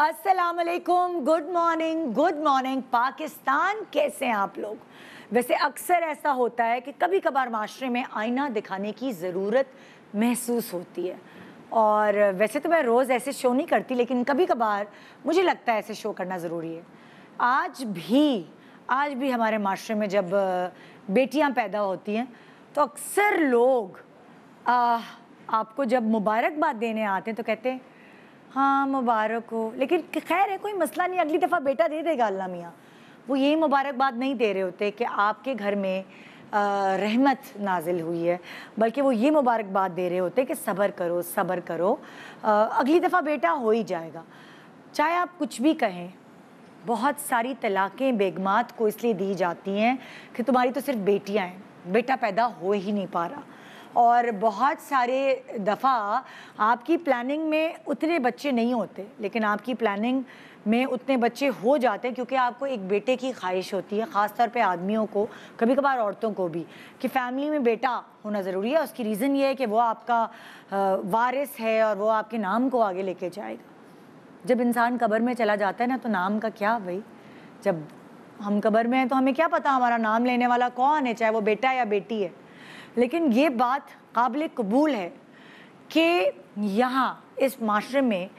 अस्सलामुअलैकुम, good morning Pakistan. कैसे हैं आप लोग? वैसे अक्सर ऐसा होता है कि कभी कभार माशरे में आईना दिखाने की ज़रूरत महसूस होती है, और वैसे तो मैं रोज़ ऐसे शो नहीं करती, लेकिन कभी कभार मुझे लगता है ऐसे शो करना ज़रूरी है। आज भी हमारे माशरे में जब बेटियां पैदा होती हैं तो अक्सर लोग आपको जब मुबारकबाद देने आते हैं तो कहते हैं हाँ मुबारक हो, लेकिन खैर है कोई मसला नहीं, अगली दफ़ा बेटा दे देगा अल्लाह मियाँ। वो यही मुबारकबाद नहीं दे रहे होते कि आपके घर में रहमत नाजिल हुई है, बल्कि वो ये मुबारकबाद दे रहे होते कि सब्र करो, अगली दफ़ा बेटा हो ही जाएगा। चाहे आप कुछ भी कहें, बहुत सारी तलाक़ें बेगमात को इसलिए दी जाती हैं कि तुम्हारी तो सिर्फ बेटियां हैं, बेटा पैदा हो ही नहीं पा रहा। और बहुत सारे दफ़ा आपकी प्लानिंग में उतने बच्चे नहीं होते, लेकिन आपकी प्लानिंग में उतने बच्चे हो जाते हैं क्योंकि आपको एक बेटे की ख्वाहिश होती है। ख़ास तौर पे आदमियों को, कभी कभार औरतों को भी, कि फ़ैमिली में बेटा होना ज़रूरी है। उसकी रीज़न ये है कि वो आपका वारिस है और वो आपके नाम को आगे लेके जाएगा। जब इंसान कब्र में चला जाता है ना, तो नाम का क्या भाई, जब हम कब्र में हैं तो हमें क्या पता हमारा नाम लेने वाला कौन है, चाहे वो बेटा या बेटी है। लेकिन ये बात काबिल कबूल है कि यहाँ इस माशरे में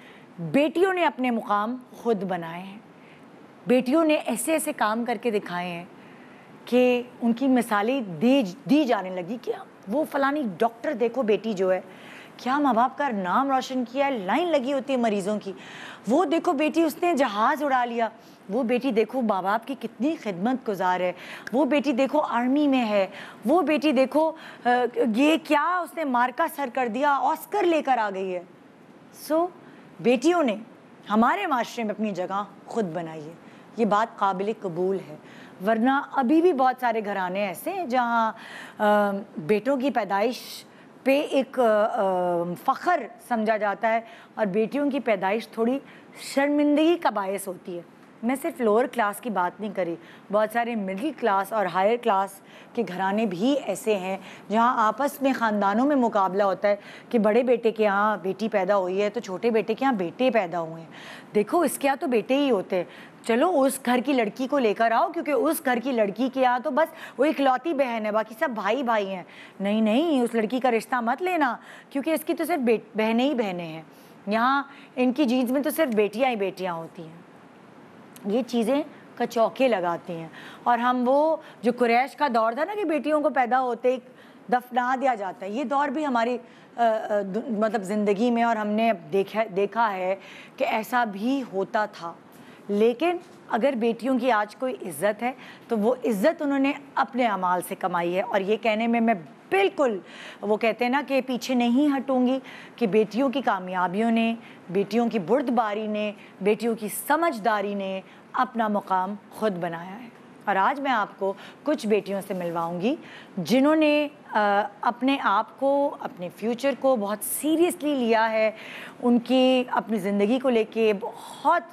बेटियों ने अपने मुकाम खुद बनाए हैं। बेटियों ने ऐसे ऐसे काम करके दिखाए हैं कि उनकी मिसालें दी जाने लगी कि वो फलानी डॉक्टर देखो, बेटी जो है क्या माँ बाप का नाम रोशन किया है, लाइन लगी होती है मरीज़ों की। वो देखो बेटी, उसने जहाज़ उड़ा लिया। वो बेटी देखो माँ बाप की कितनी खिदमत गुजार है। वो बेटी देखो आर्मी में है। वो बेटी देखो ये क्या उसने मार्का सर कर दिया, ऑस्कर लेकर आ गई है। बेटियों ने हमारे माशरे में अपनी जगह खुद बनाई है, ये बात काबिल कबूल है। वरना अभी भी बहुत सारे घराने ऐसे हैं जहाँ बेटों की पैदाइश पे एक फ़ख्र समझा जाता है और बेटियों की पैदाइश थोड़ी शर्मिंदगी का बायस होती है। मैं सिर्फ लोअर क्लास की बात नहीं करी, बहुत सारे मिडिल क्लास और हायर क्लास के घराने भी ऐसे हैं जहाँ आपस में ख़ानदानों में मुकाबला होता है कि बड़े बेटे के यहाँ बेटी पैदा हुई है तो छोटे बेटे के यहाँ बेटे पैदा हुए हैं। देखो इसके यहाँ तो बेटे ही होते हैं, चलो उस घर की लड़की को लेकर आओ, क्योंकि उस घर की लड़की के यहाँ तो बस वो इकलौती बहन है, बाकी सब भाई भाई हैं। नहीं, उस लड़की का रिश्ता मत लेना, क्योंकि इसकी तो सिर्फ बहनें ही बहनें हैं। यहाँ इनकी जीन्स में तो सिर्फ बेटियाँ ही बेटियाँ होती हैं। ये चीज़ें कचौके लगाती हैं। और हम वो जो कुरैश का दौर था ना कि बेटियों को पैदा होते ही दफना दिया जाता है, ये दौर भी हमारी मतलब ज़िंदगी में, और हमने देखा है कि ऐसा भी होता था। लेकिन अगर बेटियों की आज कोई इज़्ज़त है तो वो इज़्ज़त उन्होंने अपने अमाल से कमाई है। और ये कहने में मैं बिल्कुल, वो कहते हैं ना कि पीछे नहीं हटूंगी, कि बेटियों की कामयाबियों ने, बेटियों की बुर्दबारी ने, बेटियों की समझदारी ने अपना मुकाम खुद बनाया है। और आज मैं आपको कुछ बेटियों से मिलवाऊंगी जिन्होंने अपने आप को, अपने फ्यूचर को बहुत सीरियसली लिया है। उनकी अपनी ज़िंदगी को लेके बहुत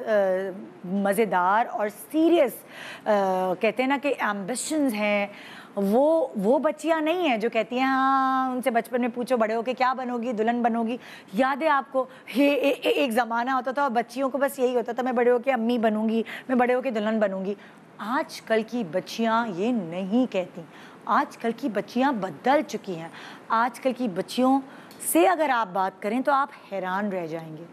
मज़ेदार और सीरियस कहते हैं ना कि एम्बिशंस हैं। वो बच्चियां नहीं हैं जो कहती हैं हाँ, उनसे बचपन में पूछो बड़े होके क्या बनोगी, दुल्हन बनोगी। याद है आपको ये एक ज़माना होता था और बच्चियों को बस यही होता था, मैं बड़े होके अम्मी बनूंगी, मैं बड़े होके दुल्हन बनूंगी। आजकल की बच्चियां ये नहीं कहती। आजकल की बच्चियां बदल चुकी हैं। आजकल की बच्चियों से अगर आप बात करें तो आप हैरान रह जाएंगे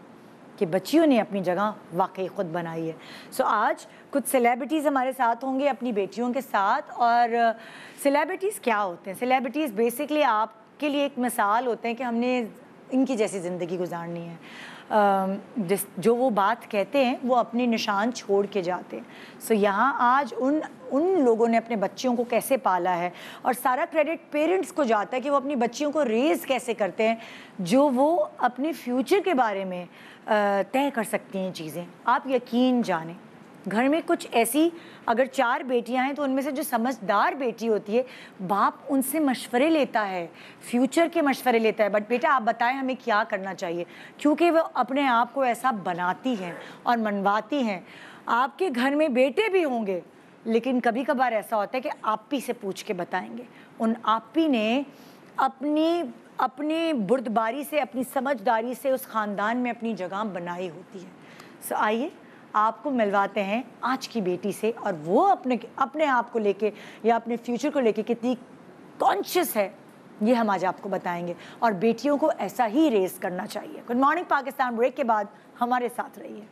कि बच्चियों ने अपनी जगह वाकई ख़ुद बनाई है। आज कुछ सेलिब्रिटीज़ हमारे साथ होंगे अपनी बेटियों के साथ। और सेलिब्रिटीज़ क्या होते हैं? सेलिब्रिटीज़ बेसिकली आपके लिए एक मिसाल होते हैं कि हमने इनकी जैसी ज़िंदगी गुजारनी है। जो वो बात कहते हैं वो अपने निशान छोड़ के जाते हैं। यहाँ आज उन लोगों ने अपने बच्चियों को कैसे पाला है, और सारा क्रेडिट पेरेंट्स को जाता है कि वो अपनी बच्चियों को रेज़ कैसे करते हैं, जो वो अपने फ्यूचर के बारे में तय कर सकती हैं चीज़ें। आप यकीन जानें, घर में कुछ ऐसी अगर 4 बेटियां हैं तो उनमें से जो समझदार बेटी होती है, बाप उनसे मशवरे लेता है, फ्यूचर के मशवरे लेता है, बट बेटा आप बताएं हमें क्या करना चाहिए, क्योंकि वो अपने आप को ऐसा बनाती हैं और मनवाती हैं। आपके घर में बेटे भी होंगे, लेकिन कभी कभार ऐसा होता है कि आप ही से पूछ के बताएंगे। उन आप ही ने अपनी बुर्दबारी से, अपनी समझदारी से उस ख़ानदान में अपनी जगह बनाई होती है। सो आइए आपको मिलवाते हैं आज की बेटी से, और वो अपने आप को लेके या अपने फ्यूचर को लेके कितनी कॉन्शियस है, ये हम आज आपको बताएंगे। और बेटियों को ऐसा ही रेस करना चाहिए। गुड मॉर्निंग पाकिस्तान ब्रेक के बाद हमारे साथ रहिए।